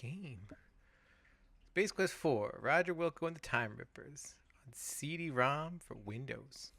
game. Space Quest 4, Roger Wilco and the Time Rippers on CD-ROM for Windows.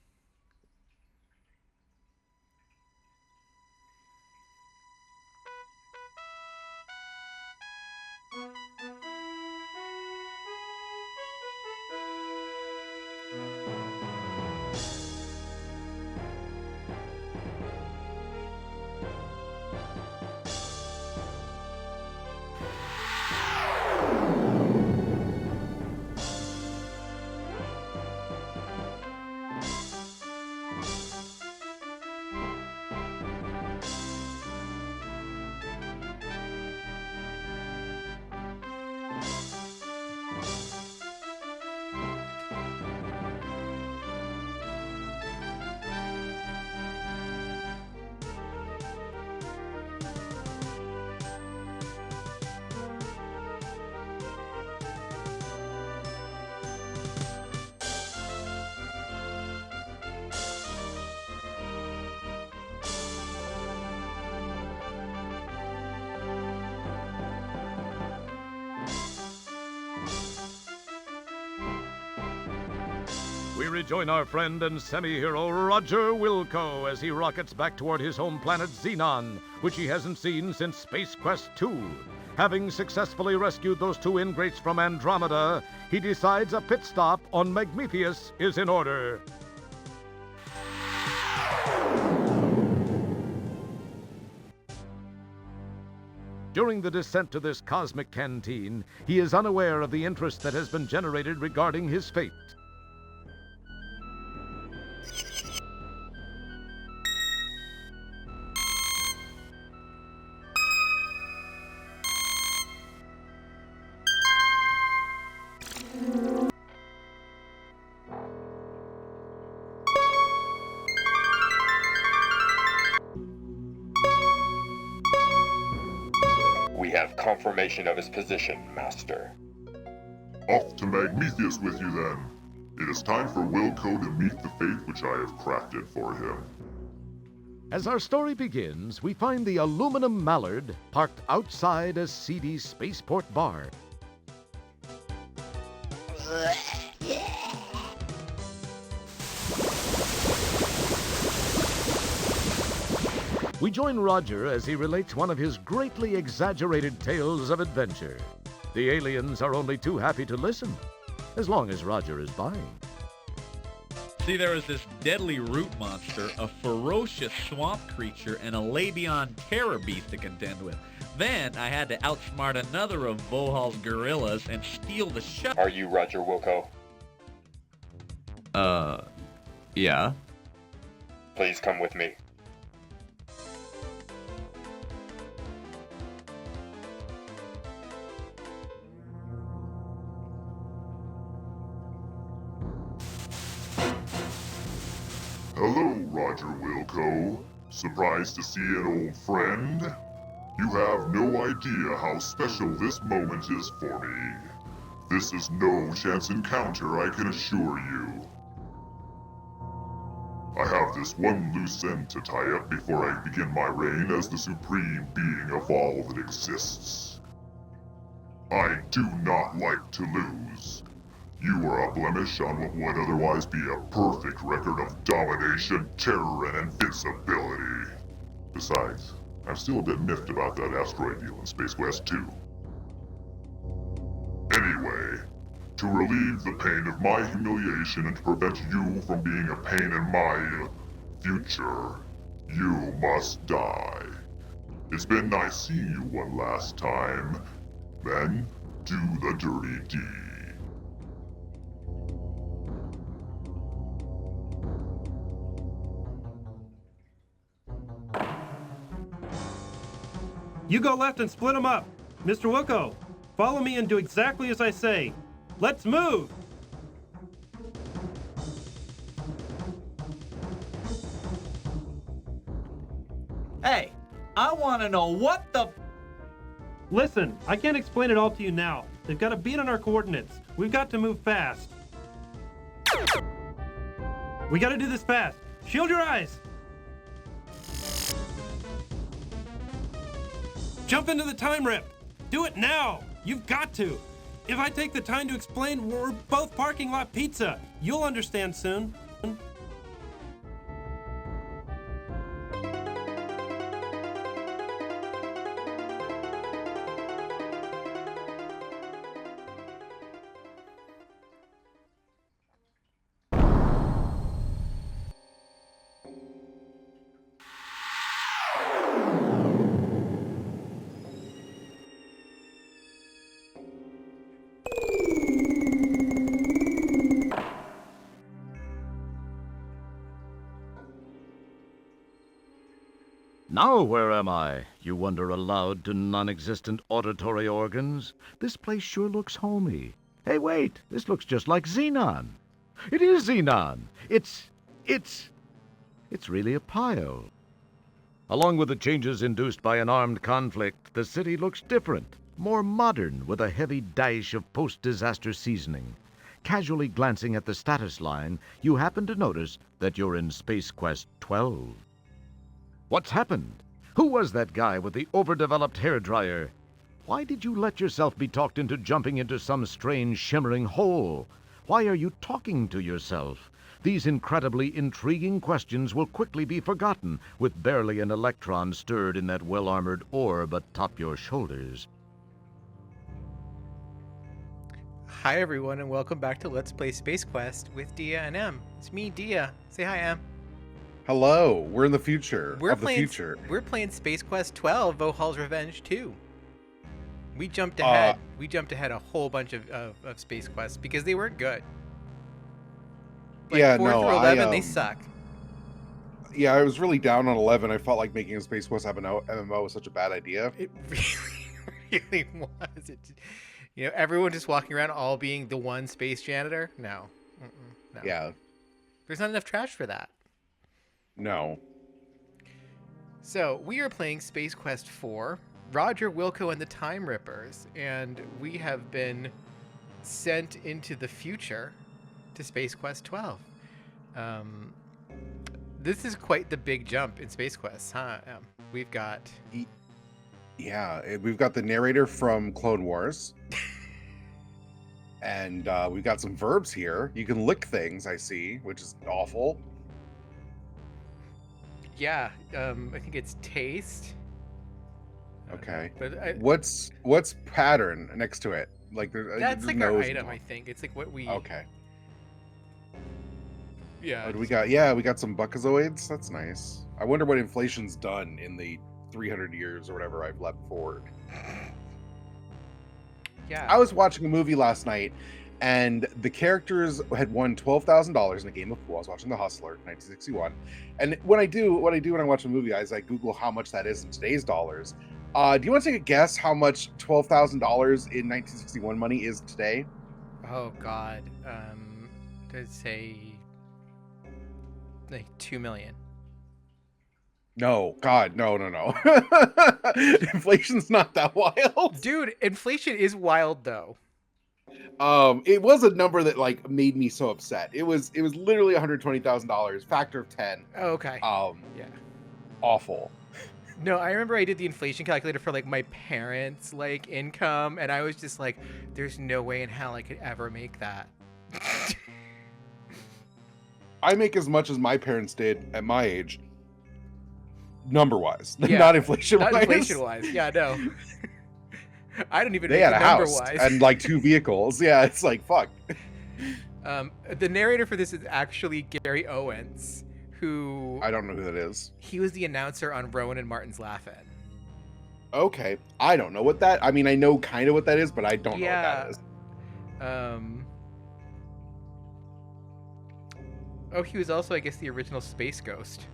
We rejoin our friend and semi-hero Roger Wilco as he rockets back toward his home planet Xenon, which he hasn't seen since Space Quest 2. Having successfully rescued those two ingrates from Andromeda, he decides a pit stop on Magmetheus is in order. During the descent to this cosmic canteen, he is unaware of the interest that has been generated regarding his fate. We have confirmation of his position, Master. Off to Magmetheus with you, then. It is time for Wilco to meet the fate which I have crafted for him. As our story begins, we find the aluminum mallard parked outside a seedy spaceport bar. We join Roger as he relates one of his greatly exaggerated tales of adventure. The aliens are only too happy to listen, as long as Roger is buying. See, there was this deadly root monster, a ferocious swamp creature, and a Labion terror beast to contend with. Then I had to outsmart another of Vohal's gorillas and steal the shuttle. Are you Roger Wilco? Yeah. Please come with me. Hello, Roger Wilco. Surprised to see an old friend? You have no idea how special this moment is for me. This is no chance encounter, I can assure you. I have this one loose end to tie up before I begin my reign as the supreme being of all that exists. I do not like to lose. You are a blemish on what would otherwise be a perfect record of domination, terror, and invincibility. Besides, I'm still a bit miffed about that asteroid deal in Space Quest 2. Anyway, to relieve the pain of my humiliation and to prevent you from being a pain in my future, you must die. It's been nice seeing you one last time. Then, do the dirty deed. You go left and split them up. Mr. Wilco, follow me and do exactly as I say. Let's move! Hey, I want to know what the... Listen, I can't explain it all to you now. They've got a beat on our coordinates. We've got to move fast. We gotta do this fast. Shield your eyes! Jump into the time rip! Do it now! You've got to. If I take the time to explain, we're both parking lot pizza. You'll understand soon. Now where am I? You wonder aloud to non-existent auditory organs. This place sure looks homey. Hey, wait, this looks just like Xenon. It is Xenon. It's really a pile. Along with the changes induced by an armed conflict, the city looks different, more modern, with a heavy dash of post-disaster seasoning. Casually glancing at the status line, you happen to notice that you're in Space Quest 12. What's happened? Who was that guy with the overdeveloped hairdryer? Why did you let yourself be talked into jumping into some strange shimmering hole? Why are you talking to yourself? These incredibly intriguing questions will quickly be forgotten with barely an electron stirred in that well-armored orb atop your shoulders. Hi everyone, and welcome back to Let's Play Space Quest with Dia and Em. It's me, Dia. Say hi, Em. Hello, we're in the future We're playing, Space Quest 12, Vohal's Revenge 2. We jumped ahead. We jumped ahead a whole bunch of Space Quests because they weren't good. Like 4 through 11, they suck. Yeah, I was really down on 11. I felt like making a Space Quest MMO was such a bad idea. It really was. Everyone just walking around all being the one space janitor? No. No. Yeah. There's not enough trash for that. No. So, we are playing Space Quest 4, Roger Wilco and the Time Rippers, and we have been sent into the future to Space Quest 12. This is quite the big jump in Space Quest, huh? We've got... Yeah, we've got the narrator from Clone Wars. And we've got some verbs here. You can lick things, I see, which is awful. Yeah, I think it's taste. Okay. But what's pattern next to it? Like that's like our item, I think. It's like what we. Okay. Yeah. What do we got? Yeah, we got some buckazoids. That's nice. I wonder what inflation's done in the 300 years or whatever I've left forward. Yeah. I was watching a movie last night, and the characters had won $12,000 in a game of pool. I was watching The Hustler, 1961, and what I do when I watch a movie is I Google how much that is in today's dollars. Do you want to take a guess how much $12,000 in 1961 money is today? Oh God, I'd say like 2 million. No, God, no. Inflation's not that wild. Dude, inflation is wild though. It was a number that like made me so upset. It was literally $120,000, factor of 10. Oh, okay. Yeah. Awful. No, I remember I did the inflation calculator for like my parents' like income, and I was just like, there's no way in hell I could ever make that. I make as much as my parents did at my age. Number-wise, yeah, not inflation-wise. Not inflation-wise, yeah, no. I don't even they make had it a house number-wise. and like 2 vehicles. Yeah, it's like, fuck. The narrator for this is actually Gary Owens, who... I don't know who that is. He was the announcer on Rowan and Martin's Laugh-In. Okay, I don't know what that... I mean, I know kind of what that is, but I don't know what that is. Oh, he was also, I guess, the original Space Ghost.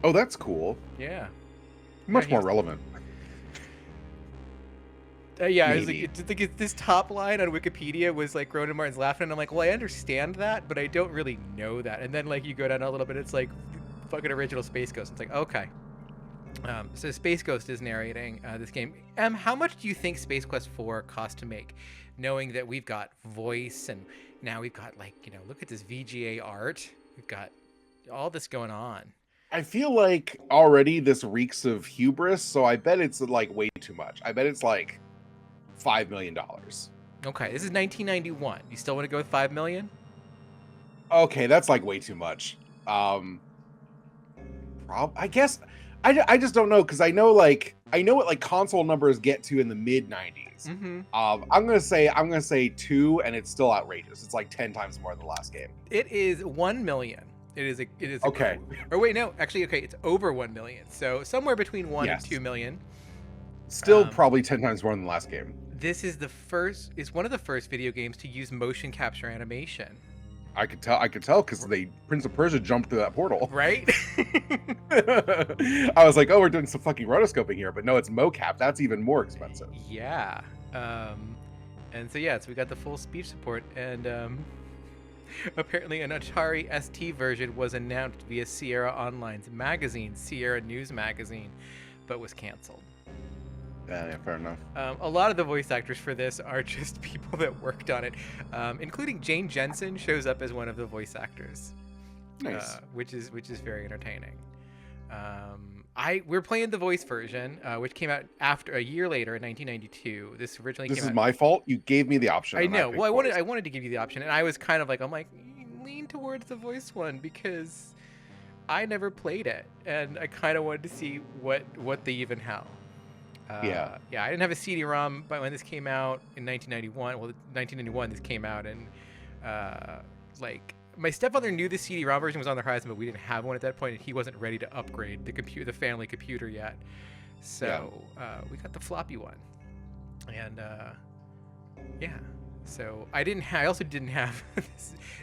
Oh, that's cool. Yeah. Much more relevant. Yeah, I was like, this top line on Wikipedia was like Rowan and Martin's Laugh-In, and I'm like, well, I understand that, but I don't really know that. And then like you go down a little bit, it's like fucking original Space Ghost. It's like, okay. So Space Ghost is narrating this game. How much do you think Space Quest 4 cost to make? Knowing that we've got voice, and now we've got like, look at this VGA art. We've got all this going on. I feel like already this reeks of hubris, so I bet it's like way too much. I bet it's like $5 million. Okay, this is 1991. You still want to go with 5 million? Okay, that's like way too much. I guess I just don't know, because I know what like console numbers get to in the mid 90s. Mm-hmm. I'm gonna say 2, and it's still outrageous. It's like 10 times more than the last game. It is 1 million. It is Okay. Or wait, no, actually, okay, it's over 1 million. So somewhere between 1 Yes. and 2 million. Still probably 10 times more than the last game. This is one of the first video games to use motion capture animation. I could tell because Prince of Persia jumped through that portal. Right? I was like, oh, we're doing some fucking rotoscoping here, but no, it's mocap. That's even more expensive. Yeah. And so yeah, so we got the full speech support, and apparently an Atari ST version was announced via Sierra Online's magazine, Sierra News Magazine, but was canceled. Yeah, fair enough. A lot of the voice actors for this are just people that worked on it, including Jane Jensen shows up as one of the voice actors. Nice. Which is very entertaining. We're playing the voice version, which came out after a year later in 1992. This is my fault. You gave me the option. I know. Well, I wanted to give you the option, and I was kind of like, lean towards the voice one because I never played it, and I kind of wanted to see what they even have. Yeah, I didn't have a CD-ROM, but when this came out in 1991, 1991 this came out, and my stepfather knew the CD-ROM version was on the horizon, but we didn't have one at that point, and he wasn't ready to upgrade the family computer yet. So we got the floppy one, and so I also didn't have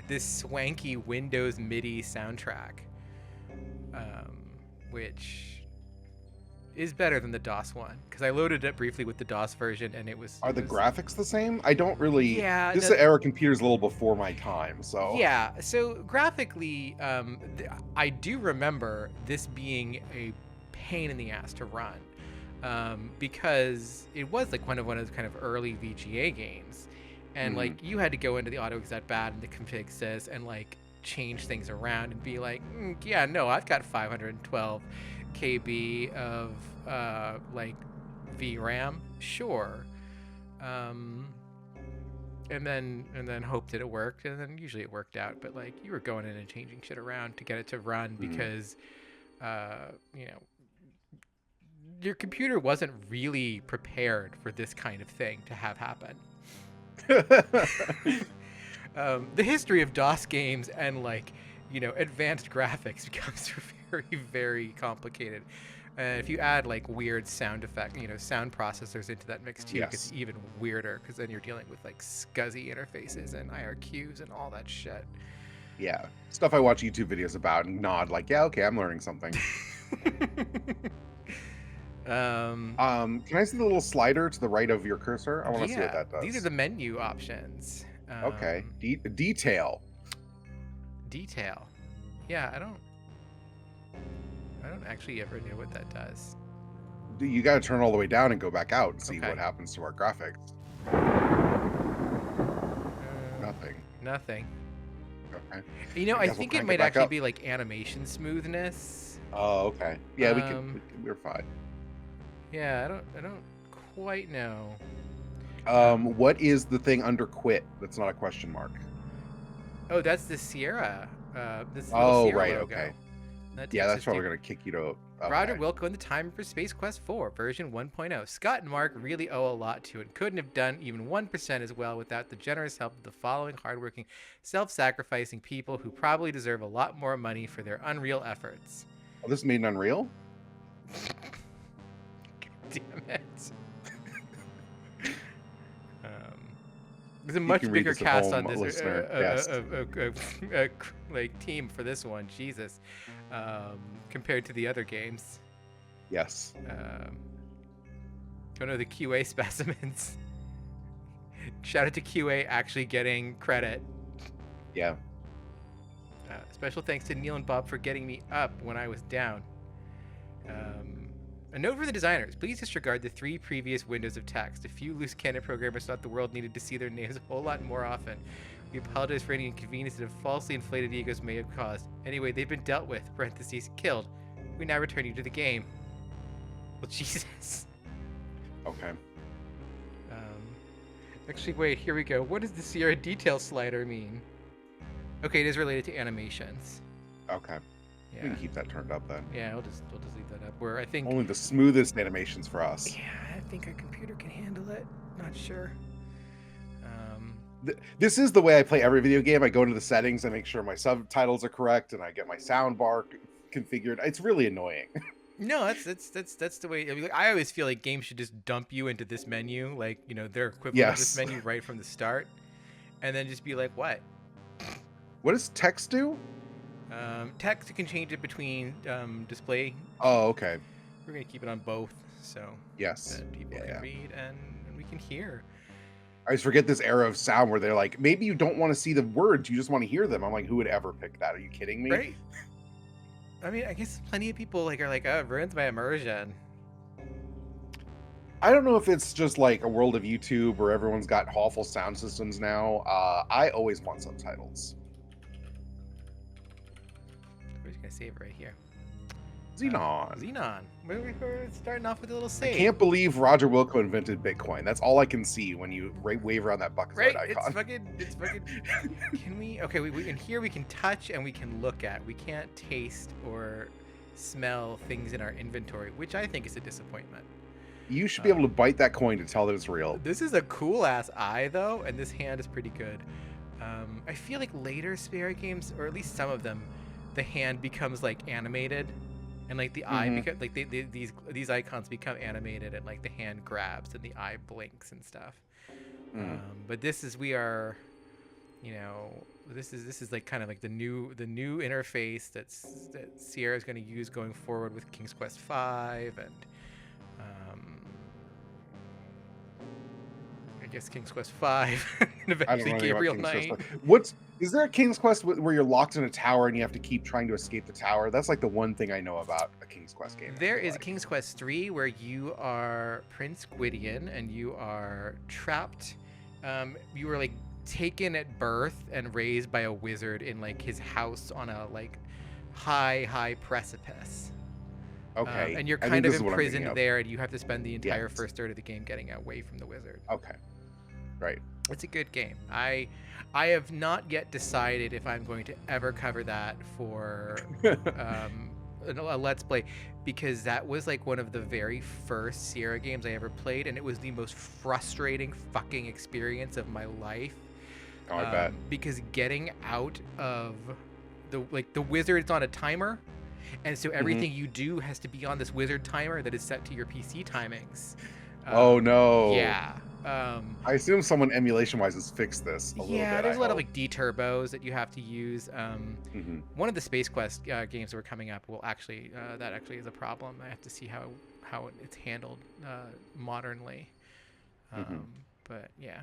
this swanky Windows MIDI soundtrack, which is better than the DOS one, because I loaded it briefly with the DOS version, and it was. Are the graphics the same? I don't really. Yeah. This era computer's a little before my time, so. Yeah. So graphically, I do remember this being a pain in the ass to run, because it was like one of those kind of early VGA games, and like you had to go into the AutoExec bat and the config sys and like change things around and be like, yeah, no, I've got 512 KB of like VRAM, sure, and then hope that it worked, and then usually it worked out, but like you were going in and changing shit around to get it to run because your computer wasn't really prepared for this kind of thing to have happen. The history of DOS games and advanced graphics becomes very, very complicated. If you add like weird sound sound processors into that mix too, it gets even weirder, because then you're dealing with like SCSI interfaces and IRQs and all that shit. Yeah, stuff I watch YouTube videos about and nod like, yeah, okay, I'm learning something. Can I see the little slider to the right of your cursor? I want to see what that does. These are the menu options. Okay, detail. Detail. Yeah, I don't actually ever know what that does. You got to turn all the way down and go back out and see what happens to our graphics. Nothing. Okay. I think it might actually be like animation smoothness. Oh, okay. Yeah, we're fine. Yeah, I don't quite know. What is the thing under quit that's not a question mark? Oh, that's the Sierra. Oh, Sierra right, logo. okay. That Yeah, that's probably going to kick you to... Okay. Roger Wilco and the timer for Space Quest 4, version 1.0. Scott and Mark really owe a lot to it. Couldn't have done even 1% as well without the generous help of the following hardworking, self-sacrificing people who probably deserve a lot more money for their unreal efforts. Oh, this is made in Unreal? Damn it. There's a much bigger cast on this team for this one, Jesus, compared to the other games. Yes. Don't know the QA specimens. Shout out to QA actually getting credit. Yeah. Special thanks to Neil and Bob for getting me up when I was down. A note for the designers, please disregard the 3 previous windows of text. A few loose cannon programmers thought the world needed to see their names a whole lot more often. We apologize for any inconvenience that falsely inflated egos may have caused. Anyway, they've been dealt with, parentheses, killed. We now return you to the game. Well, Jesus. Okay. Actually, wait, here we go. What does the Sierra detail slider mean? Okay, it is related to animations. Okay. Yeah. We can keep that turned up then. Yeah, we'll just leave that up. Where I think Only the smoothest animations for us. yeah, I think our computer can handle it. Not sure. This is the way I play every video game. I go into the settings, I make sure my subtitles are correct, and I get my sound bar configured. It's really annoying. No, that's the way. I mean, like, I always feel like games should just dump you into this menu, like their equivalent of this Yes. menu right from the start, and then just be like, what? What does text do? Text, you can change it between display. Oh, okay. We're gonna keep it on both, so Yes. that people can read and we can hear. I just forget this era of sound where they're like, maybe you don't want to see the words, you just want to hear them. I'm like, who would ever pick that? Are you kidding me? Right. I mean, I guess plenty of people are like, oh, it ruins my immersion. I don't know if it's just like a world of YouTube where everyone's got awful sound systems now. I always want subtitles. We're just gonna save it right here. Xenon. Xenon. We're starting off with a little I save. can't believe Roger Wilco invented Bitcoin. That's all I can see when you wave around that bucket Right, icon. it's fucking. Can we? Okay, we in here we can touch and we can look at. We can't taste or smell things in our inventory, which I think is a disappointment. You should be able to bite that coin to tell that it's real. This is a cool ass eye though, and this hand is pretty good. I feel like later Sphere games, or at least some of them, the hand becomes like animated, and like the eye becomes like these icons become animated, and like the hand grabs and the eye blinks and stuff. But this is this is like kind of like the new interface that Sierra is going to use going forward with King's Quest V and I guess King's Quest V and eventually Gabriel Knight. Is there a King's Quest where you're locked in a tower and you have to keep trying to escape the tower? That's like the one thing I know about a King's Quest game. There is a King's Quest III where you are Prince Gwydion and you are trapped. You were like taken at birth and raised by a wizard in like his house on a like high precipice. Okay. And you're kind of imprisoned there, and you have to spend the entire first third of the game getting away from the wizard. Okay. Right. It's a good game. I have not yet decided if I'm going to ever cover that for a Let's Play, because that was like one of the very first Sierra games I ever played, and it was the most frustrating fucking experience of my life. Oh, I bet. Because getting out of the wizard's on a timer, and so everything you do has to be on this wizard timer that is set to your PC timings. Oh no. Yeah. I assume someone emulation-wise has fixed this a little bit. Yeah, there's a lot of like deturbos that you have to use. One of the Space Quest games that were coming up will actually that actually is a problem. I have to see how it's handled modernly. But yeah.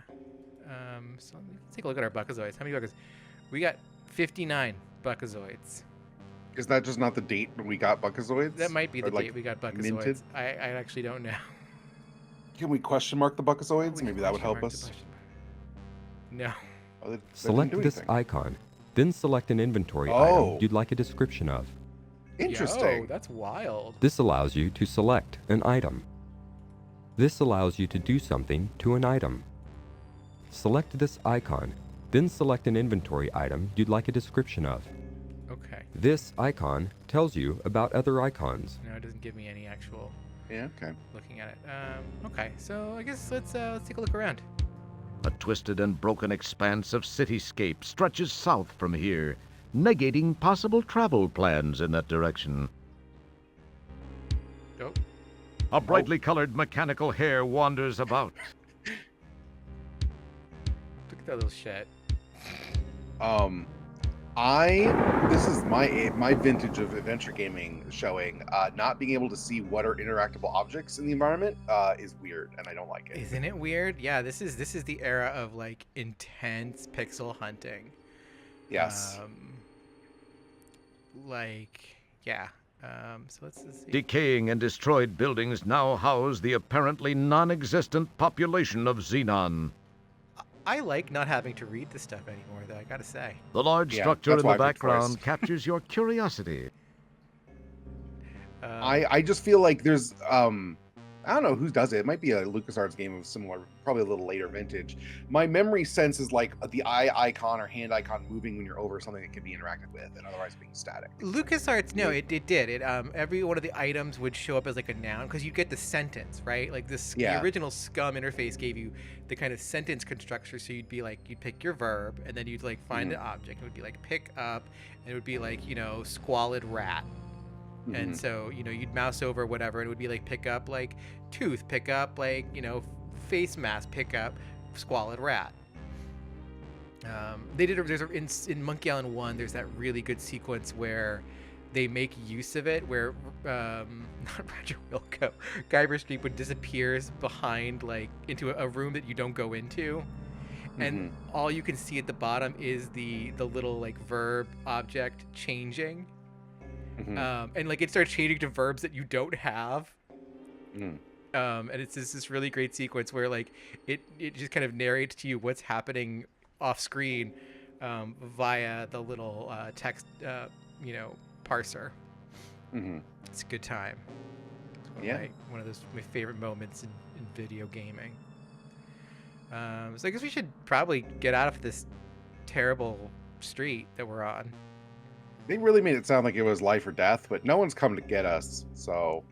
So let's take a look at our Buckazoids. How many Buckazoids? We got 59 Buckazoids. Is that just not the date when we got Buckazoids? That might be the like date we got Buckazoids. minted? I actually don't know. Can we question mark the Buckazoids? Maybe that would help us. No. Oh, they Select didn't do this anything. icon, then select an inventory Oh. item you'd like a description of. Interesting. Yo, that's wild. This allows you to select an item. This allows you to do something to an item. Select this icon, then select an inventory item you'd like a description of. Okay. This icon tells you about other icons. No, it doesn't give me any actual Yeah, okay. looking at it. Okay, so I guess let's take a look around. A twisted and broken expanse of cityscape stretches south from here, negating possible travel plans in that direction. Oh. A brightly colored mechanical hare wanders about. Look at that little shit. This is my vintage of adventure gaming showing. Not being able to see what are interactable objects in the environment is weird, and I don't like it. Isn't it weird? Yeah, this is the era of like intense pixel hunting. Yes. So let's see. Decaying and destroyed buildings now house the apparently non-existent population of Xenon. I like not having to read this stuff anymore, though, I gotta say. The large Yeah, structure that's in why the I picked background first. captures your curiosity. I just feel like there's I don't know who does it. It might be a LucasArts game of similar, probably a little later vintage. My memory sense is like the eye icon or hand icon moving when you're over something that can be interacted with, and otherwise being static. LucasArts, no, it did. Every one of the items would show up as like a noun because you get the sentence, right? Like the original Scum interface gave you the kind of sentence construction. So you'd be like, you'd pick your verb, and then you'd like find the object. It would be like pick up, and it would be like, squalid rat. And so, you'd mouse over whatever, and it would be like pick up like tooth, pick up like, face mask, pick up squalid rat. In Monkey Island 1, there's that really good sequence where they make use of it, where not Roger Wilco, Guybrush Threepwood disappears behind like into a room that you don't go into, and all you can see at the bottom is the little like verb object changing. And like it starts changing to verbs that you don't have. And it's this really great sequence where like it just kind of narrates to you what's happening off screen via the little text parser. It's a good time. It's one of my favorite moments in video gaming. So I guess we should probably get out of this terrible street that we're on. They really made it sound like it was life or death, but no one's come to get us, so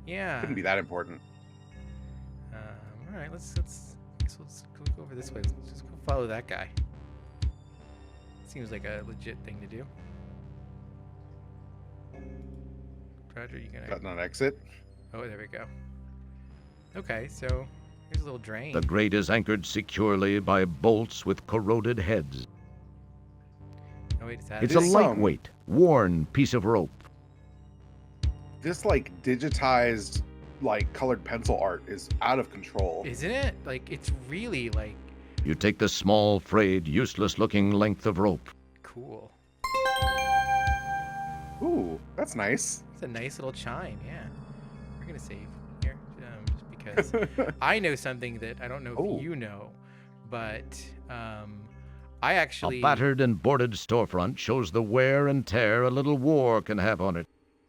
yeah, it couldn't be that important. All right, let's go over this way. Let's just go follow that guy. Seems like a legit thing to do. Roger, you gonna? Button on exit. Oh, there we go. Okay, so here's a little drain. The grate is anchored securely by bolts with corroded heads. Oh, wait, It's a lightweight, worn piece of rope. This like digitized, like colored pencil art is out of control. Isn't it? Like it's really like. You take the small, frayed, useless-looking length of rope. Cool. Ooh, that's nice. It's a nice little chime. Yeah. We're gonna save here, just because I know something that I don't know if you know, but I actually. A battered and boarded storefront shows the wear and tear a little war can have on it.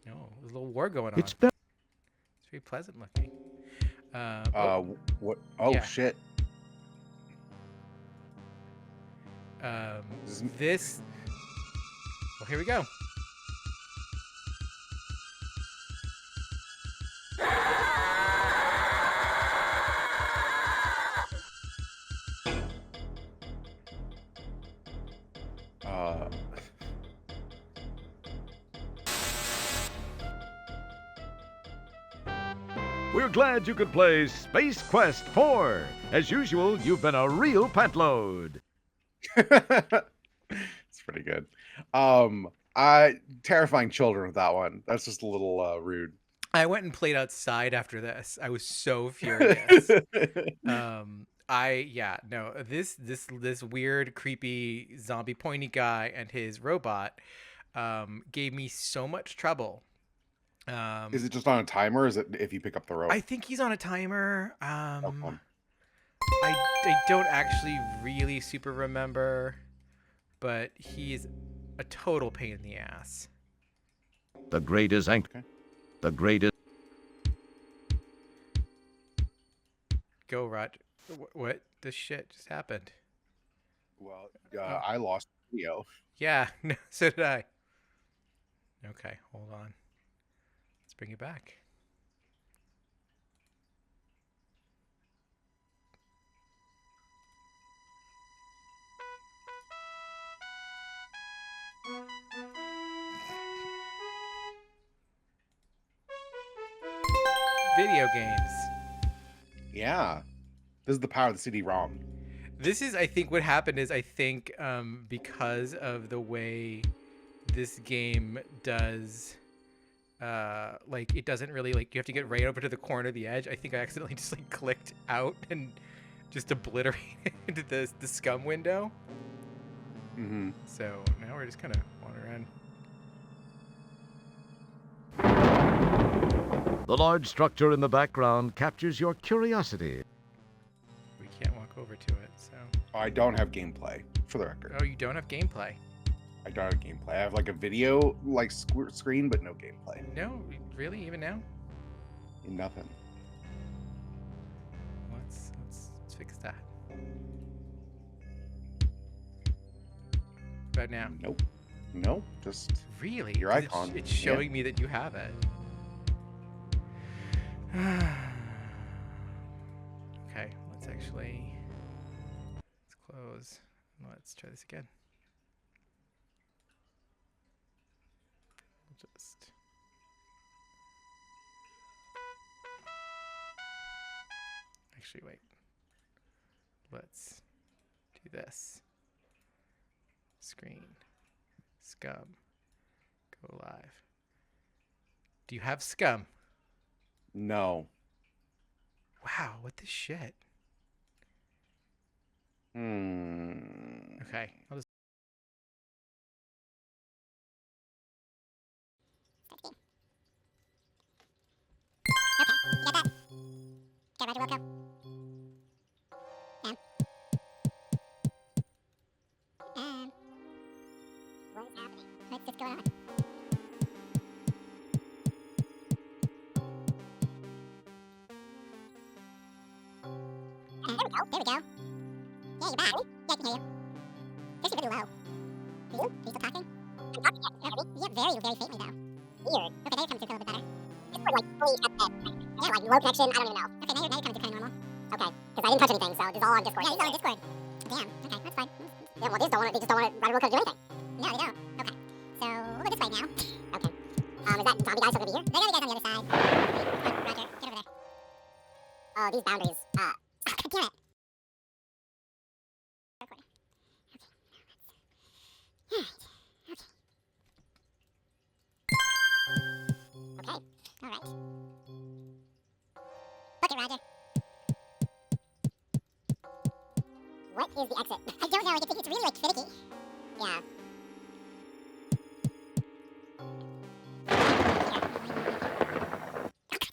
Oh, there's a little war going on. It's very pleasant looking. What? Oh, yeah. Shit. This. Well, here we go. We're glad you could play Space Quest 4. As usual, you've been a real pantload. It's pretty good. Terrifying children with that one. That's just a little rude. I went and played outside after this. I was so furious. This weird, creepy, zombie pointy guy and his robot gave me so much trouble. Is it just on a timer, or is it if you pick up the rope? I think he's on a timer. I don't actually really super remember, but he's a total pain in the ass. The grate is anchored. Okay. The grate is... Go, Roger. What? This shit just happened. Well, I lost video. Yeah, no, so did I. Okay, hold on. Let's bring it back. Video games. Yeah. This is the power of the CD-ROM. This is, I think, what happened is, I think, because of the way this game does, like, it doesn't really, like, you have to get right over to the corner of the edge. I think I accidentally just, like, clicked out and just obliterated into the scum window. Mm-hmm. So now we're just kind of wandering around. The large structure in the background captures your curiosity. We can't walk over to it, so. I don't have gameplay, for the record. Oh, you don't have gameplay? I don't have gameplay. I have like a video like screen, but no gameplay. No, really? Even now? Nothing. about now? Nope. No, just Really? your 'Cause icon. It's showing me that you have it. Okay, let's close. Let's try this again. We'll just. Actually, wait. Let's do this. Screen. Scum. Go live. Do you have Scum? No. Wow, what the shit? Okay, I'll just. You got that? Okay, Roger Wilco. What is happening? What's going on? There we go. Yeah, you're back. Yeah, I can hear you. This is really low. Do you? Are you still talking? I'm talking, yeah. Yeah, very, very faintly though. Weird. Okay, now you're coming through a little bit better. It's like fully at the, yeah, like low connection, I don't even know. Okay, now you're coming through kind of normal. Okay, because I didn't touch anything, so this is all on Discord. Yeah, this is all on Discord. Damn, okay, that's fine. Yeah, well, they just don't want Roger Wilco to do anything. No, they don't. Okay, so we'll go this way now. Okay. Is that zombie guy still gonna be here? There are the guys on the other side. Roger, get over there. Oh, these boundaries. God damn it. Recording. Okay, now let's... Okay, alright. Book it, Roger. What is the exit? I don't know, it's really, like, finicky. Yeah.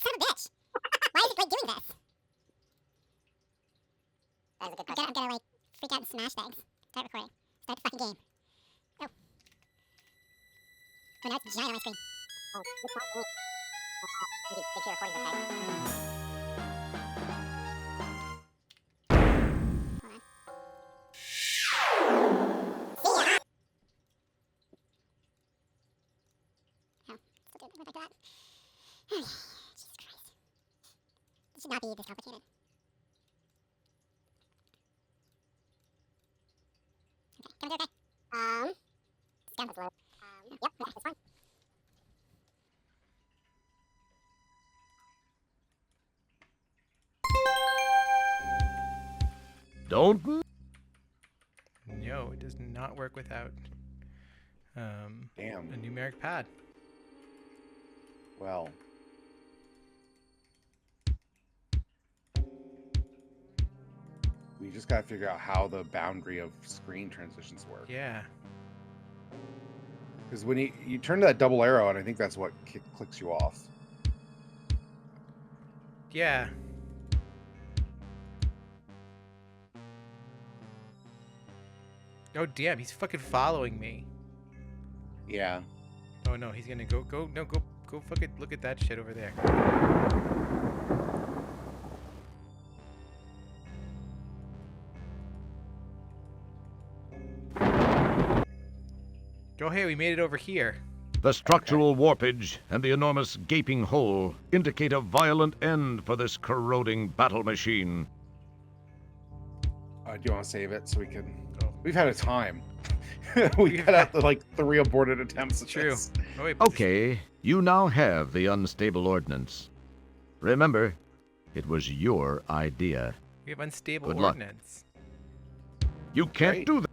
Son of a bitch! Why is it, like, doing this? That is a good question. I'm gonna, like, freak out and smash things. Start recording. Start the fucking game. Oh. Oh, now it's giant on my screen. Oh, it's not me. Maybe make sure recording's okay. Hold on. See ya! Oh, still good. Went back to that. Jesus Christ. This should not be this complicated. Okay, coming through okay. Scan was low. Yep, okay, that's fine. Don't. No, it does not work without Damn. a numeric pad. Well. We just gotta figure out how the boundary of screen transitions work. Yeah. Because when you turn to that double arrow, and I think that's what clicks you off. Yeah. Oh damn, he's fucking following me. Yeah. Oh no, he's gonna go fucking look at that shit over there. Oh hey, we made it over here. The structural warpage and the enormous gaping hole indicate a violent end for this corroding battle machine. Do you want to save it so we can? Oh. We've had a time. We got out the like 3 aborted attempts. At True. this. Oh, wait, but Okay, you now have the unstable ordnance. Remember, it was your idea. we have unstable Good luck. ordnance. You can't Right. do that.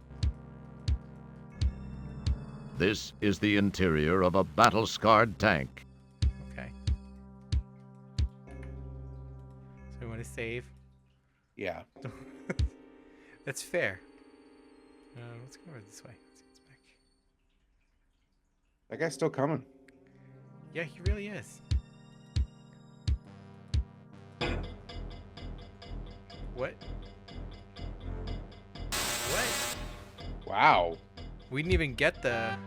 This is the interior of a battle-scarred tank. Okay. So we want to save. Yeah. That's fair. Let's go over this way. Let's see what's back. That guy's still coming. Yeah, he really is. What? What? Wow. We didn't even get the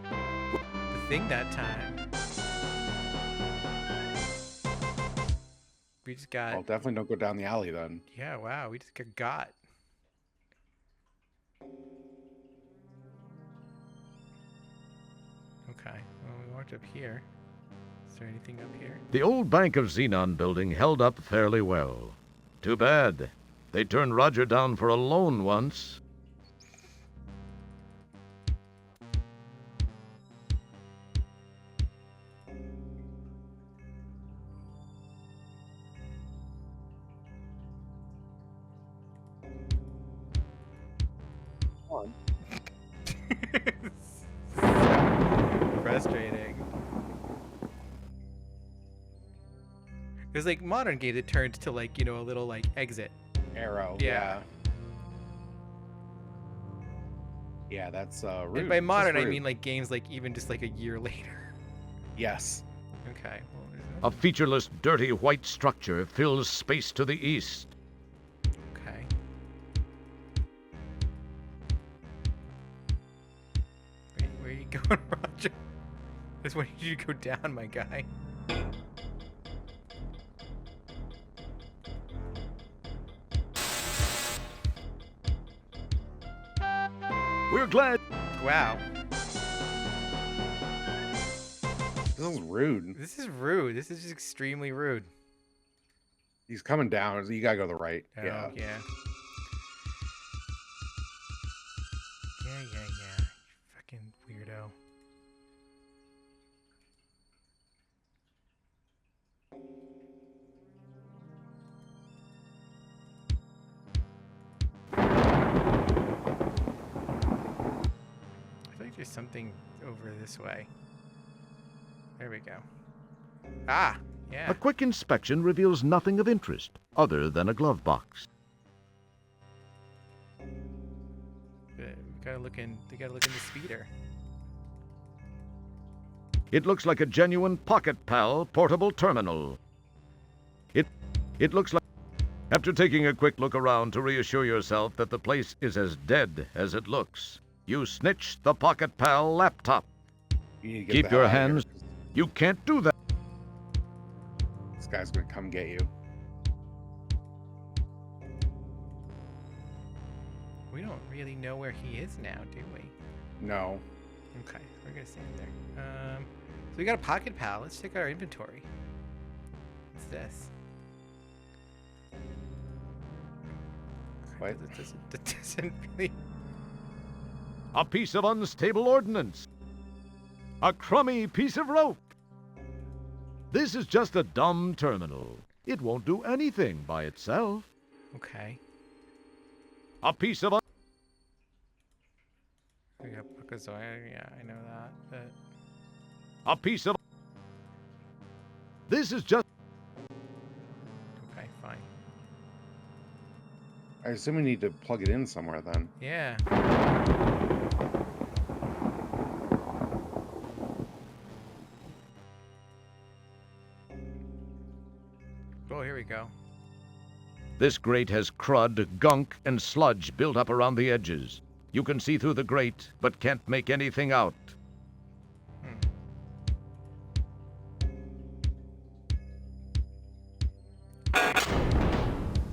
thing that time. We just got. Well, definitely don't go down the alley then. Yeah, wow. We just got. Okay. Well, we walked up here. Is there anything up here? The old Bank of Xenon building held up fairly well. Too bad. They turned Roger down for a loan once. Frustrating. Because like modern games, it turned to like, you know, a little like exit. Arrow. Yeah. Yeah, that's rude. And by modern, That's I rude. mean like games like even just like a year later. Yes. Okay. Well, A featureless, dirty white structure fills space to the east. okay. Where are you going, Roger? I just wanted you to go down, my guy. We're glad. Wow. This is rude. This is rude. This is just extremely rude. He's coming down. You gotta go to the right. Oh, Yeah. yeah. Yeah. You fucking weirdo. I feel like there's something over this way. There we go. Ah, yeah. A quick inspection reveals nothing of interest other than a glove box. Good. We gotta look in. They gotta look in the speeder. It looks like a genuine Pocket Pal portable terminal. It looks like... After taking a quick look around to reassure yourself that the place is as dead as it looks, you snitch the Pocket Pal laptop. You need to get Keep the hell your out of here, hands... 'cause You can't do that. This guy's gonna come get you. We don't really know where he is now, do we? No. Okay, we're gonna stand there. So we got a Pocket Pal. Let's check our inventory. What's this? What? That doesn't really. A piece of unstable ordnance. A crummy piece of rope. This is just a dumb terminal. It won't do anything by itself. Okay. A piece of... We got Pukazoya. Yeah, I know that. But A piece of... This is just... okay, fine. I assume we need to plug it in somewhere then. Yeah. Oh, here we go. This grate has crud, gunk, and sludge built up around the edges. You can see through the grate, but can't make anything out.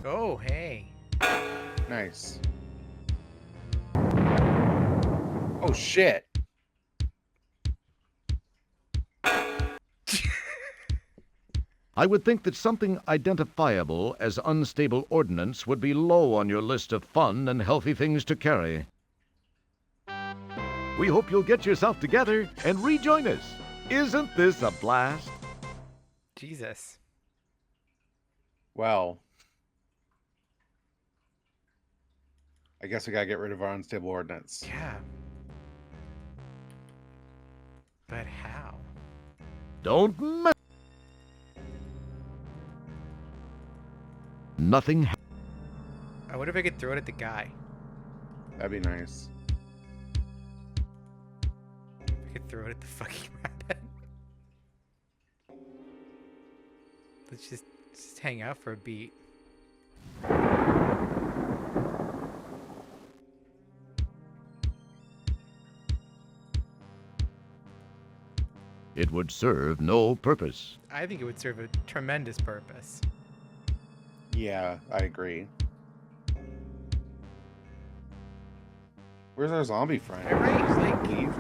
Oh, hey. Nice. Oh shit. I would think that something identifiable as unstable ordnance would be low on your list of fun and healthy things to carry. We hope you'll get yourself together and rejoin us. Isn't this a blast? Jesus. Well. I guess we gotta get rid of our unstable ordnance. Yeah. But how? Don't mess. Nothing. I wonder if I could throw it at the guy. That'd be nice. I could throw it at the fucking rabbit. Let's just hang out for a beat. It would serve no purpose. I think it would serve a tremendous purpose. Yeah, I agree. Where's our zombie friend? Right, he's like, Leave?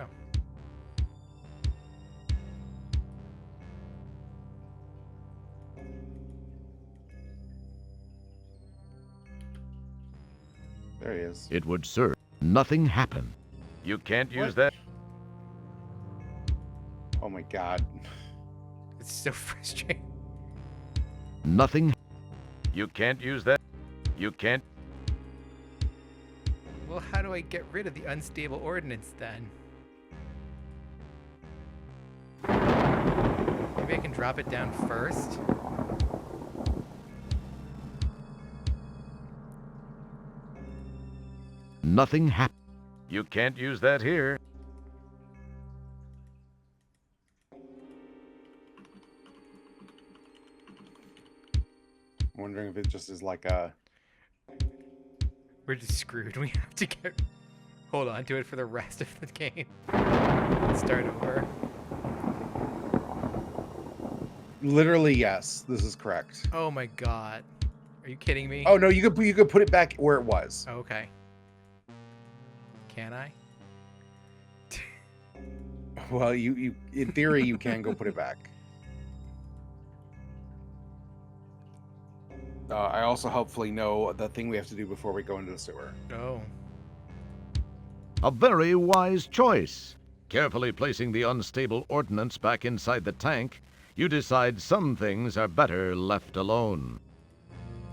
go. There he is. It would serve. Nothing happened. You can't use that. Oh my god. It's so frustrating. Nothing. You can't use that. You can't. Well, how do I get rid of the unstable ordinance then? Maybe I can drop it down first. Nothing happened. You can't use that here. I'm wondering if it just is like a... We're just screwed. We have to get... Hold on, do it for the rest of the game. Start over. Literally, yes. This is correct. Oh my god. Are you kidding me? Oh no, you could put it back where it was. Oh, okay. Can I? Well, you in theory you can go put it back. I also hopefully know the thing we have to do before we go into the sewer. Oh. A very wise choice. Carefully placing the unstable ordnance back inside the tank, you decide some things are better left alone.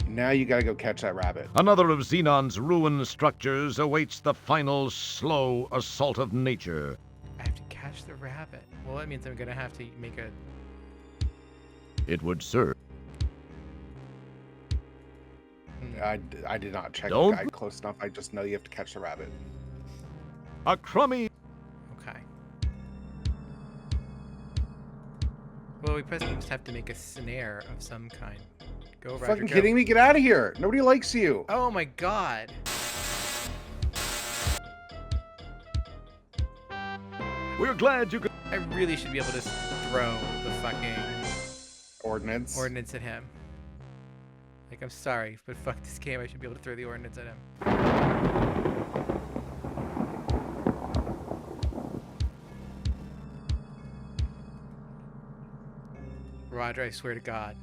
Now you gotta go catch that rabbit. Another of Xenon's ruined structures awaits the final slow assault of nature. I have to catch the rabbit. Well, that means I'm gonna have to make a... It would serve. I did not check Don't- the guide close enough. I just know you have to catch the rabbit. A crummy. Okay. Well, we probably just have to make a snare of some kind. Go, Roger, Fucking go. kidding me? Get out of here! Nobody likes you. Oh my god. We're glad you could. I really should be able to throw the fucking Ordnance. ordnance at him. Like, I'm sorry, but fuck this game. I should be able to throw the ordnance at him. Roger, I swear to God.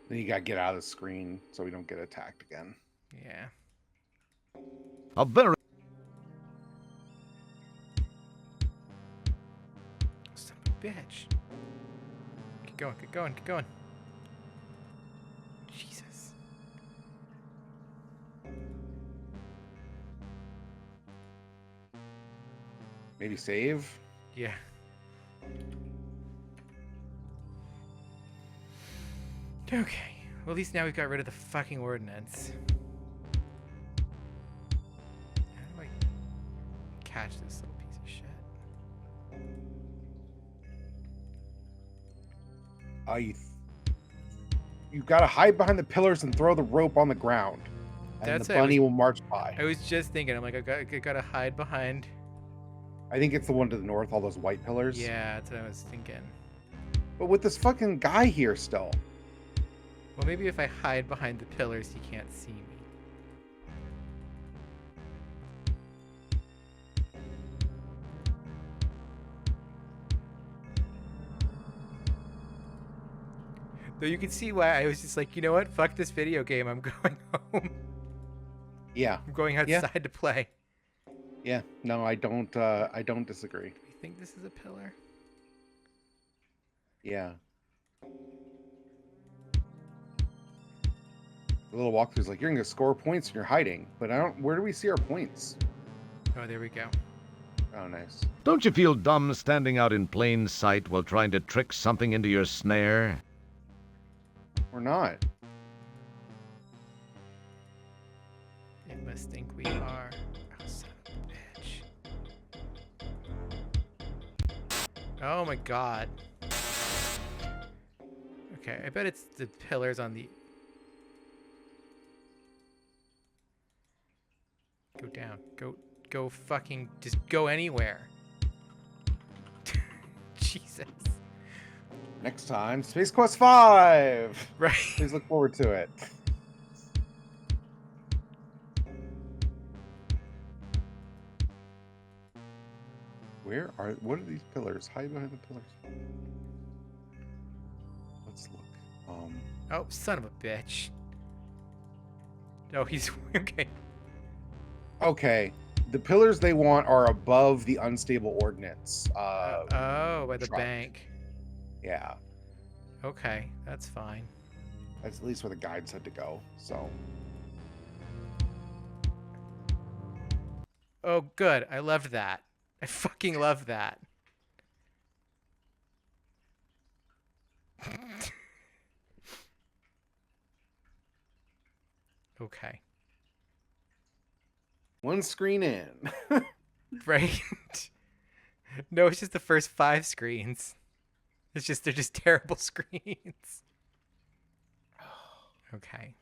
Then you gotta get out of the screen so we don't get attacked again. Yeah. A very. Son of a bitch. Keep going, keep going, keep going. Jesus. Maybe save? Yeah. Okay. Well, at least now we've got rid of the fucking ordnance. How do I catch this little piece of shit? You gotta hide behind the pillars and throw the rope on the ground. And That's the it. bunny will march by. I was just thinking, I'm like, I gotta hide behind. I think it's the one to the north, all those white pillars. Yeah, that's what I was thinking. But with this fucking guy here still. Well, maybe if I hide behind the pillars, he can't see me. Though you can see why I was just like, you know what? Fuck this video game. I'm going home. Yeah. I'm going outside to play. Yeah. No, I don't disagree. Do you think this is a pillar? Yeah. The little walkthrough's like, you're gonna score points and you're hiding. But where do we see our points? Oh, there we go. Oh, nice. Don't you feel dumb standing out in plain sight while trying to trick something into your snare? We're not. It must think we are. Oh, son of a bitch. Oh my god. Okay, I bet it's the pillars on the... Go down. Go fucking... Just go anywhere. Jesus. Next time, Space Quest 5! Right. Please look forward to it. What are these pillars? Hide behind the pillars. Let's look. Oh, son of a bitch. Oh, he's okay. Okay. The pillars they want are above the unstable ordnance. Oh, by the truck. bank. Yeah. Okay, that's fine. That's at least where the guide said to go. So. Oh, good. I loved that. I fucking love that. Okay. One screen in. Right? No, it's just the first 5 screens. It's just, they're just terrible screens. Okay.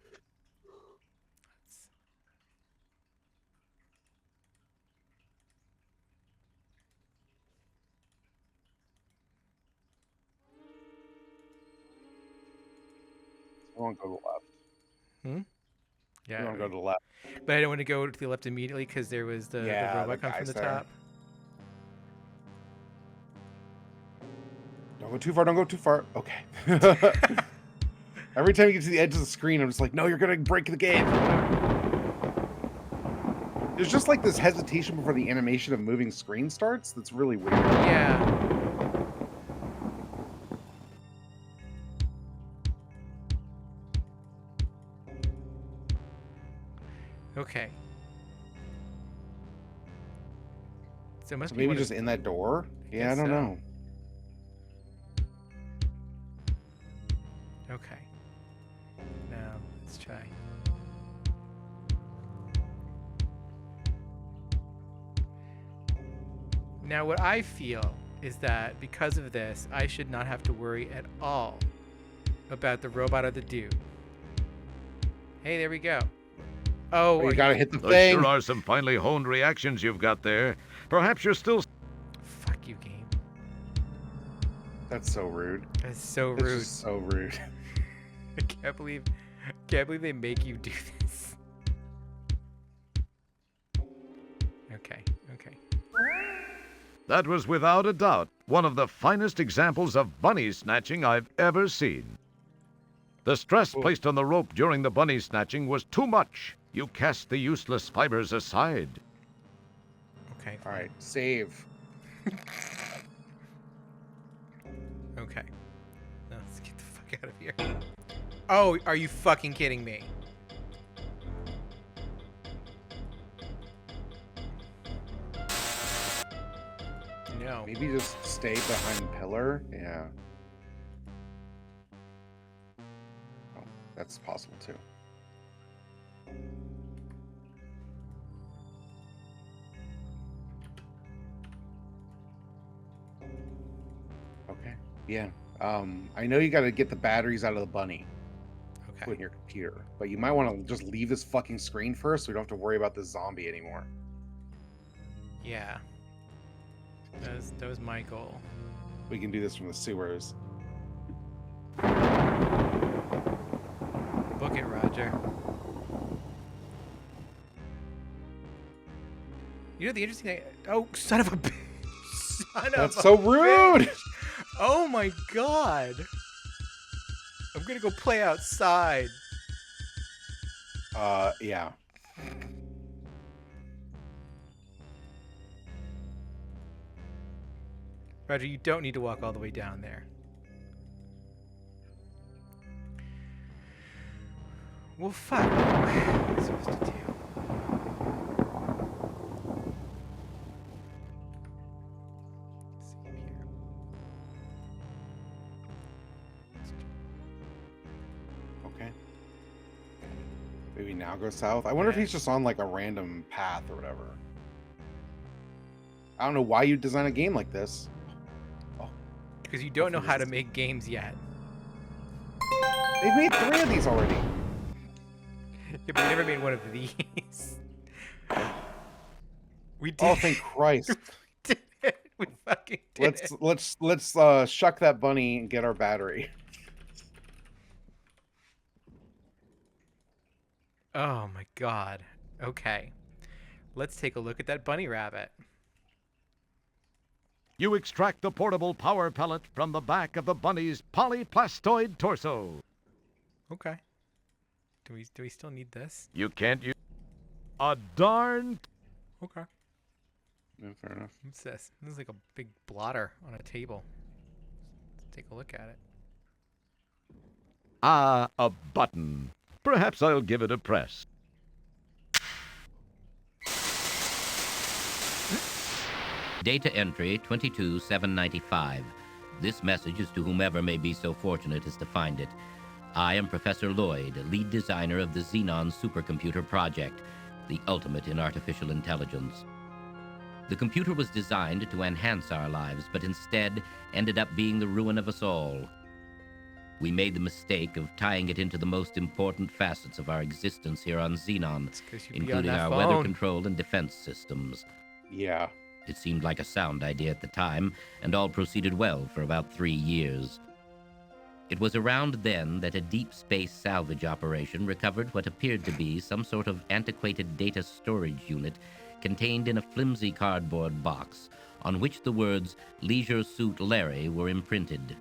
I want to go to the left. Yeah. I want to go to the left. But I don't want to go to the left immediately because there was the robot come from guy's the there. top. Don't go too far. Don't go too far. Okay. Every time you get to the edge of the screen, I'm just like, no, you're going to break the game. There's just like this hesitation before the animation of moving screen starts. That's really weird. Yeah. Okay. So it must So be maybe one just of, in that door? Yeah, I guess don't so. know. Okay. Now let's try. Now what I feel is that because of this, I should not have to worry at all about the robot or the dude. Hey, there we go. Oh, You gotta hit the Those thing. sure are some finely honed reactions you've got there. Perhaps you're still... fuck you, game. That's so rude. That's so That's rude. just so rude. I can't believe they make you do this. Okay. That was without a doubt one of the finest examples of bunny snatching I've ever seen. The stress placed on the rope during the bunny snatching was too much. You cast the useless fibers aside. Okay. All right, save. Okay. Now let's get the fuck out of here. Oh, are you fucking kidding me? No. Maybe just stay behind pillar. Yeah. Oh, that's possible too. Okay. Yeah. I know you got to get the batteries out of the bunny. Okay. Put in your computer, but you might want to just leave this fucking screen first, so we don't have to worry about this zombie anymore. Yeah. That was my goal. We can do this from the sewers. Book it, Roger. You know the interesting thing? Oh, son of a bitch. That's so rude. Oh my god. I'm gonna go play outside. Yeah. Roger, you don't need to walk all the way down there. Well, fuck. What am I supposed to do? Let's see here. Okay. Maybe now go south. I wonder if he's just on like a random path or whatever. I don't know why you design a game like this. Because you don't know how to make games yet. They've made 3 of these already. Yeah, but we never made one of these. We did. Oh, thank Christ. We did it. We fucking did it. Let's shuck that bunny and get our battery. Oh my god. Okay. Let's take a look at that bunny rabbit. You extract the portable power pellet from the back of the bunny's polyplastoid torso. Okay. Do we still need this? You can't use a darn. Okay. Yeah, fair enough. What's this? This is like a big blotter on a table. Let's take a look at it. Ah, a button. Perhaps I'll give it a press. Data entry 22795. This message is to whomever may be so fortunate as to find it. I am Professor Lloyd, lead designer of the Xenon supercomputer project, the ultimate in artificial intelligence. The computer was designed to enhance our lives, but instead ended up being the ruin of us all. We made the mistake of tying it into the most important facets of our existence here on Xenon, including our weather control and defense systems. Yeah. It seemed like a sound idea at the time, and all proceeded well for about 3 years. It was around then that a deep space salvage operation recovered what appeared to be some sort of antiquated data storage unit contained in a flimsy cardboard box on which the words Leisure Suit Larry were imprinted.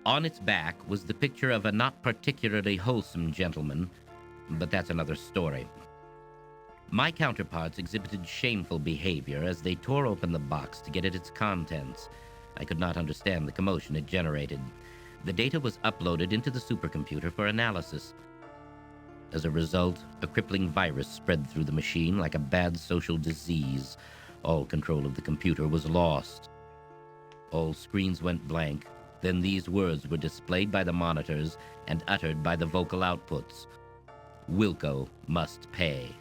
On its back was the picture of a not particularly wholesome gentleman, but that's another story. My counterparts exhibited shameful behavior as they tore open the box to get at its contents. I could not understand the commotion it generated. The data was uploaded into the supercomputer for analysis. As a result, a crippling virus spread through the machine like a bad social disease. All control of the computer was lost. All screens went blank. Then these words were displayed by the monitors and uttered by the vocal outputs. Wilco must pay.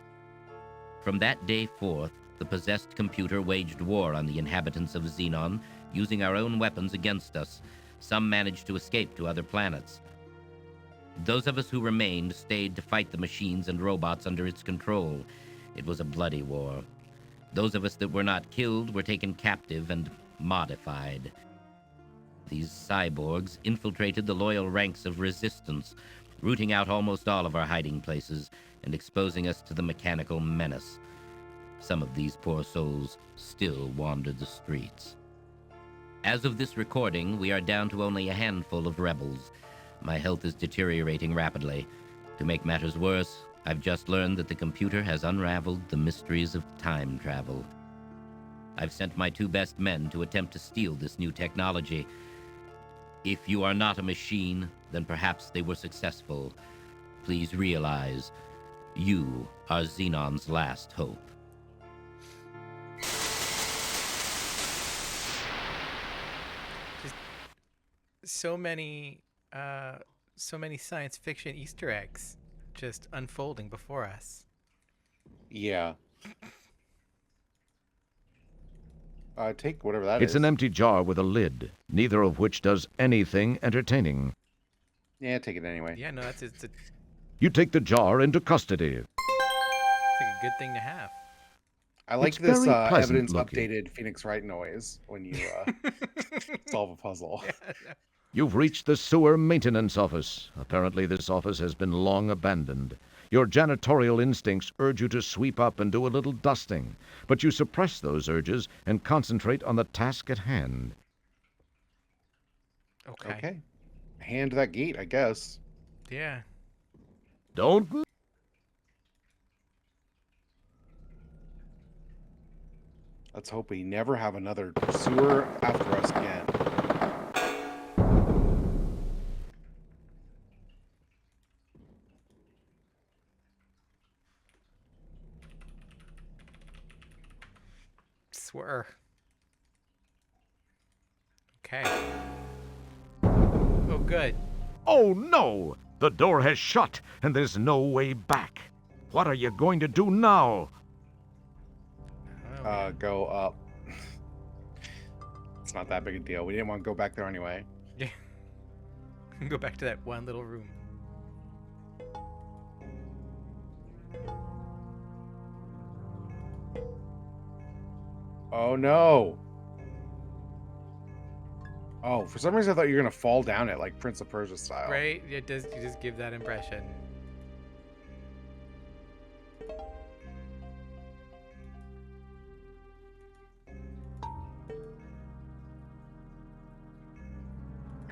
From that day forth, the possessed computer waged war on the inhabitants of Xenon, using our own weapons against us. Some managed to escape to other planets. Those of us who remained stayed to fight the machines and robots under its control. It was a bloody war. Those of us that were not killed were taken captive and modified. These cyborgs infiltrated the loyal ranks of resistance, rooting out almost all of our hiding places and exposing us to the mechanical menace. Some of these poor souls still wander the streets. As of this recording, we are down to only a handful of rebels. My health is deteriorating rapidly. To make matters worse, I've just learned that the computer has unraveled the mysteries of time travel. I've sent my 2 best men to attempt to steal this new technology. If you are not a machine, then perhaps they were successful. Please realize, you are Xenon's last hope. So many science fiction Easter eggs just unfolding before us. Yeah. Take whatever that is. It's an empty jar with a lid, neither of which does anything entertaining. Yeah, take it anyway. Yeah, no, it's a You take the jar into custody. like a good thing to have. I like It's this very pleasant evidence looking. updated Phoenix Wright noise when you solve a puzzle. You've reached the sewer maintenance office. Apparently this office has been long abandoned. Your janitorial instincts urge you to sweep up and do a little dusting, but you suppress those urges and concentrate on the task at hand. Okay. Hand that gate, I guess. Yeah. Don't... Let's hope we never have another sewer after us again. Swear. Okay. Oh, good. Oh, no! The door has shut, and there's no way back. What are you going to do now? Go up. It's not that big a deal. We didn't want to go back there anyway. Yeah. Go back to that one little room. Oh no! Oh, for some reason I thought you were gonna fall down it like Prince of Persia style. Right? It does. You just give that impression.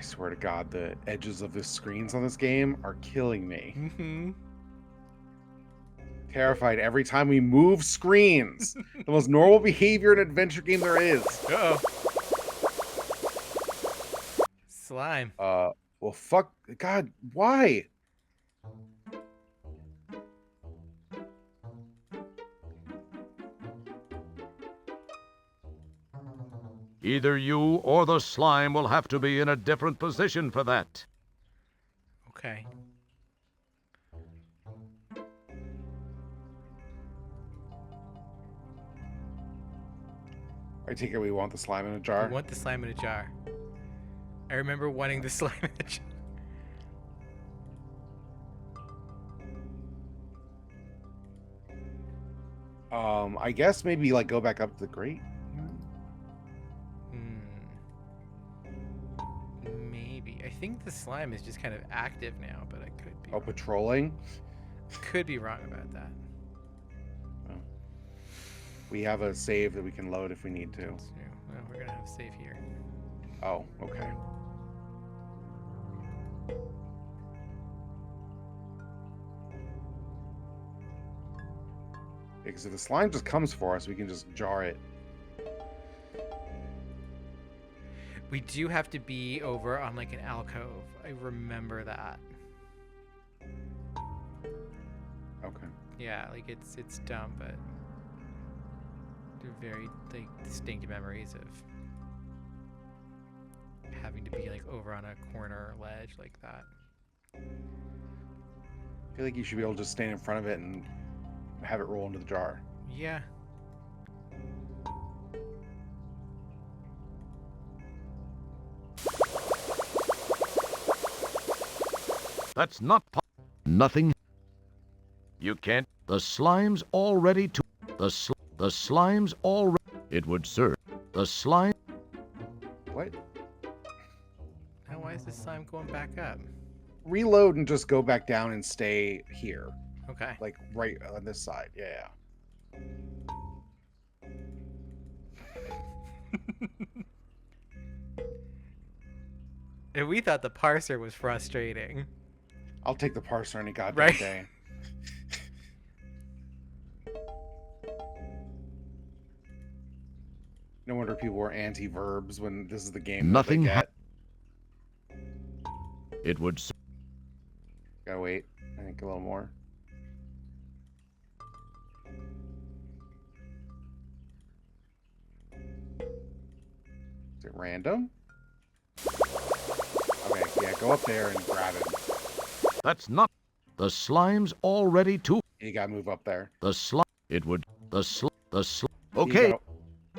swear to God, the edges of the screens on this game are killing me. Mm-hmm. Terrified every time we move screens. The most normal behavior in an adventure game there is. Uh-oh. Slime. Well, fuck. God, why? Either you or the slime will have to be in a different position for that. Okay. I take it we want the slime in a jar. I want the slime in a jar. I remember wanting the slime in a jar. I guess maybe like go back up to the grate. Maybe. I think the slime is just kind of active now, but I could be. Oh, patrolling. Could be wrong about that. Oh. We have a save that we can load if we need to. That's true. Well, we're gonna have a save here. Oh, okay. Because if the slime just comes for us, we can just jar it. We do have to be over on like an alcove. I remember that. Okay. Yeah, like it's dumb, but they're very like distinct memories of having to be like over on a corner ledge like that. I feel like you should be able to just stand in front of it and have it roll into the jar. Yeah. That's not nothing. You can't. The slime's already to the slime's already. It would serve the slime. What? Now why is the slime going back up? Reload and just go back down and stay here. Okay. Like right on this side. Yeah. And we thought the parser was frustrating. I'll take the parser any goddamn Right. day. No wonder people were anti-verbs when this is the game Nothing that they get. It would. Gotta wait. I think a little more. Is it random? Okay, yeah, go up there and grab it. That's not. The slime's already too. You gotta move up there. The slime. It would. The slime. Okay.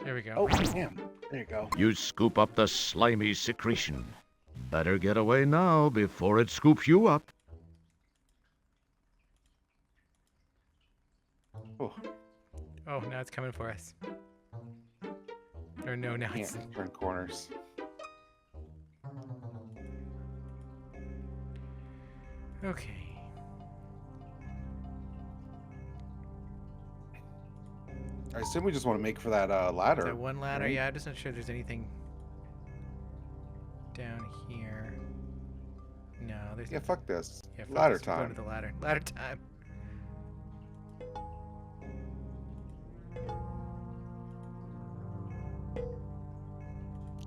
There we go. Oh, damn. There you go. You scoop up the slimy secretion. Better get away now before it scoops you up. Oh, Oh, now it's coming for us. Or no, now it's... can't turn corners. Okay. I assume we just want to make for that ladder. That one ladder, right? yeah, I'm just not sure if there's anything down here. No, there's Yeah, fuck this. yeah, fuck Ladder this, we'll time. Go to the ladder. Ladder time.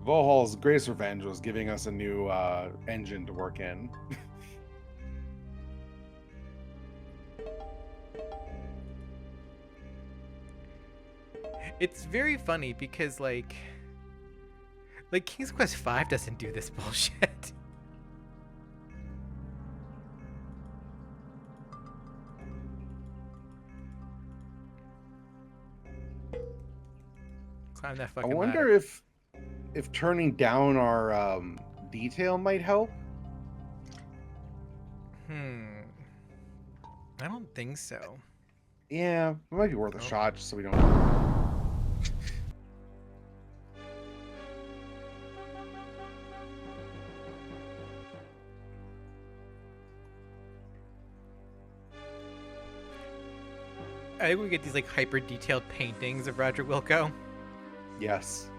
Valhall's greatest revenge was giving us a new engine to work in. It's very funny because like King's Quest V doesn't do this bullshit. Climb that I fucking wonder ladder. if turning down our detail might help. I don't think so. Yeah, it might be worth a Oh. shot just so we don't. I think we get these like hyper detailed paintings of Roger Wilco. Yes.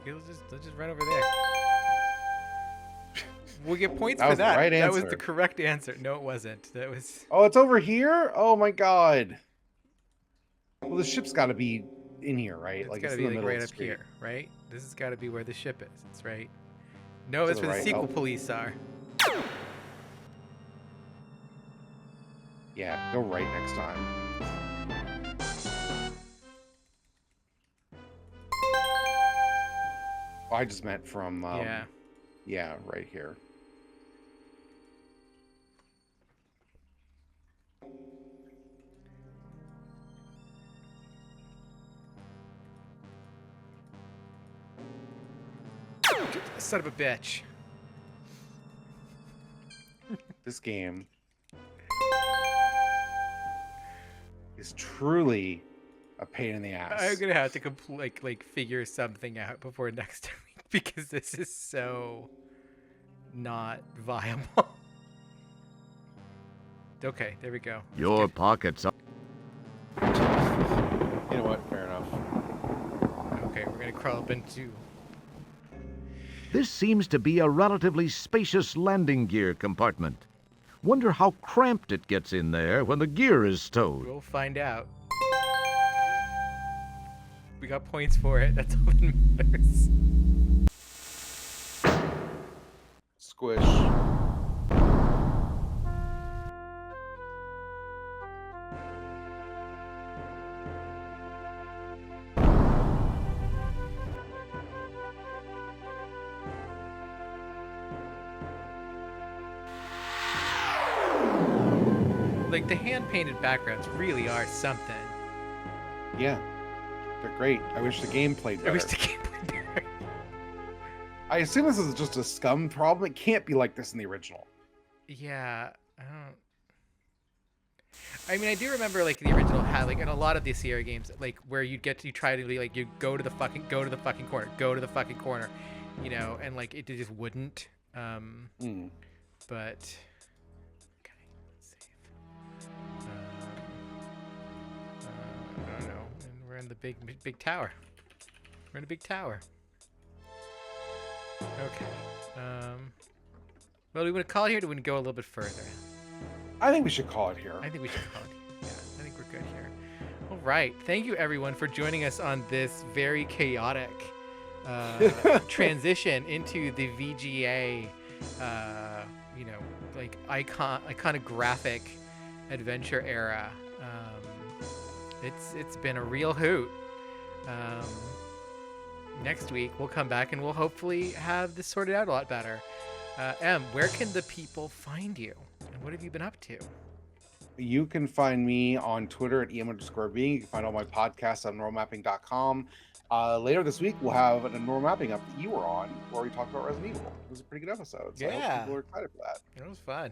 Let's just run over there. We'll get points That for was the that. right That was answer. the correct answer. No, it wasn't. That was. Oh, it's over here? Oh my god. Well, the ship's got to be in here, right? It's Like got to it's be in the like middle right of the up street. here, right? This has got to be where the ship is. It's right. No, To that's the where the right. sequel Oh. police are. Yeah, go right next time. Oh, I just meant from yeah, right here. Son of a bitch. This game is truly a pain in the ass. I'm gonna have to like figure something out before next week because this is so not viable. Okay, there we go. Your pockets are... You know what? Fair enough. Okay, we're gonna crawl up into. This seems to be a relatively spacious landing gear compartment. Wonder how cramped it gets in there when the gear is stowed. We'll find out. We got points for it. That's all that matters. Squish. Like the hand-painted backgrounds really are something. Yeah. They're great. I wish the game played better. I wish the game played better. I assume this is just a scum problem. It can't be like this in the original. Yeah, I mean, I do remember like the original had like in a lot of the Sierra games, like where you try to like you go to the fucking corner, you know, and like it just wouldn't. But okay, let's save. I don't know. And we're in the big tower. We're in a big tower. Okay. Well, do we want to call it here? Or do we want to go a little bit further? I think we should call it here. I think we should call it here. Yeah, I think we're good here. All right. Thank you, everyone, for joining us on this very chaotic transition into the VGA, you know, like iconographic adventure era. It's been a real hoot. Next week we'll come back and we'll hopefully have this sorted out a lot better. Em, where can the people find you, and what have you been up to? You can find me on Twitter at em_being. You can find all my podcasts on normalmapping.com. Later this week, we'll have a normal mapping up that you were on, where we talked about Resident Evil. It was a pretty good episode. So I hope people are excited for that. It was fun.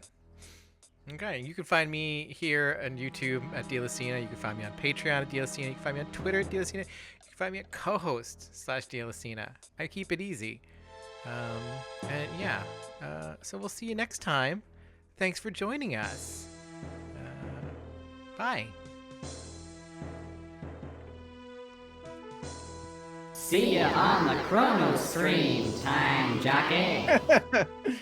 Okay, you can find me here on YouTube at Dialacina. You can find me on Patreon at Dialacina. You can find me on Twitter at Dialacina. You can find me at Cohost/Dialacina. I keep it easy. And yeah, so we'll see you next time. Thanks for joining us. Bye. See ya on the chronostream, time jockey.